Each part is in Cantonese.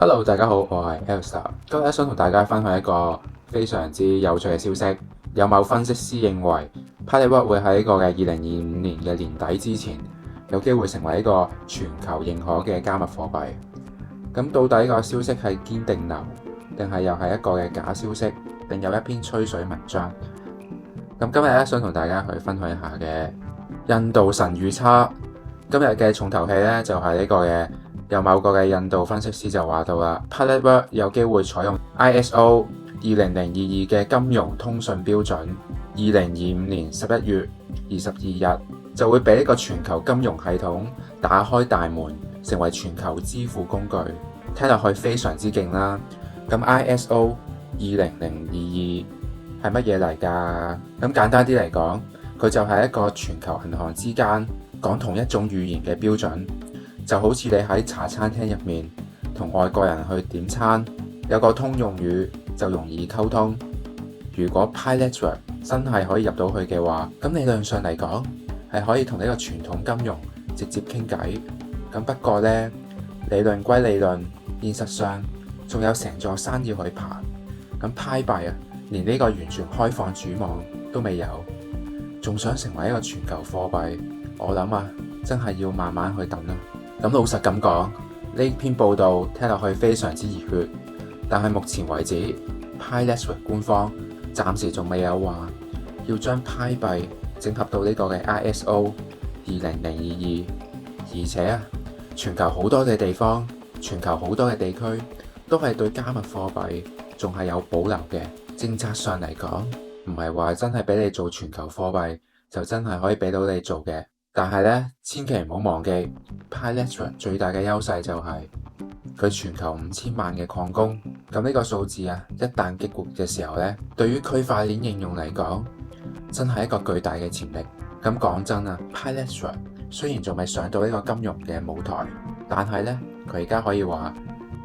Hello，大家好，我係 Elsa。今日想同大家分享一個非常之有趣嘅消息。有某分析師認為，Pilot 會喺呢個嘅2025年嘅年底之前，有機會成為一個全球認可嘅加密貨幣。咁到底呢個消息係堅定流，定係又係一個嘅假消息，定有一篇吹水文章？咁今日咧想同大家去分享一下嘅印度神預測。今日嘅重頭戲咧就係呢個嘅。有某個嘅印度分析師就話到啦，Pilot 有機會採用 ISO 20022嘅金融通訊標準，2025年11月22日就會俾呢個全球金融系統打開大門，成為全球支付工具。聽落去非常之勁啦。咁 ISO 20022係乜嘢嚟㗎？咁簡單啲嚟講，佢就係一個全球銀行之間講同一種語言嘅標準。就好似你喺茶餐廳入面同外國人去點餐，有個通用語就容易溝通。如果 Pilot 真係可以入到去嘅話，咁理論上嚟講係可以同呢個傳統金融直接傾偈。咁不過呢，理論歸理論，現實上仲有成座山要去爬。咁派幣連呢個完全開放主網都未有，仲想成為一個全球貨幣，我諗真係要慢慢去等啦。咁老實咁講，呢篇報道聽落去非常之熱血，但係目前為止，Pilot 官方暫時仲未有話要將派幣整合到呢個嘅 ISO 20022，而且全球好多嘅地方、全球好多嘅地區都係對加密貨幣仲係有保留嘅。政策上嚟講，唔係話真係俾你做全球貨幣就真係可以俾到你做嘅。但係咧，千祈唔好忘記 Pilot 最大嘅優勢就係佢全球5000萬嘅礦工。咁呢個數字一旦激活嘅時候咧，對於區塊鏈應用嚟講，真係一個巨大嘅潛力。咁講真Pilot 雖然仲未上到呢個金融嘅舞台，但係咧佢而家可以話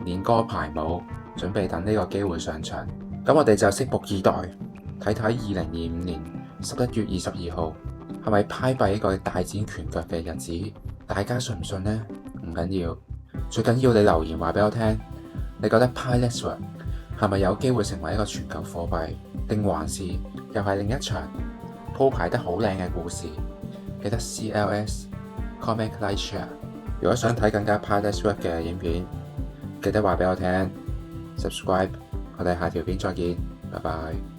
練歌排舞，準備等呢個機會上場。咁我哋就拭目以待，睇睇2025年11月22號。係咪派幣一個大展拳腳嘅日子？大家信唔信呢？唔緊要，最緊要你留言話俾我聽，你覺得 Pilot 係咪有機會成為一個全球貨幣，定還是又係另一場鋪排得好靚嘅故事？記得 CLS comment like share。如果想睇更加 Pilot 嘅影片，記得話俾我聽 subscribe。我哋下條片再見，拜拜。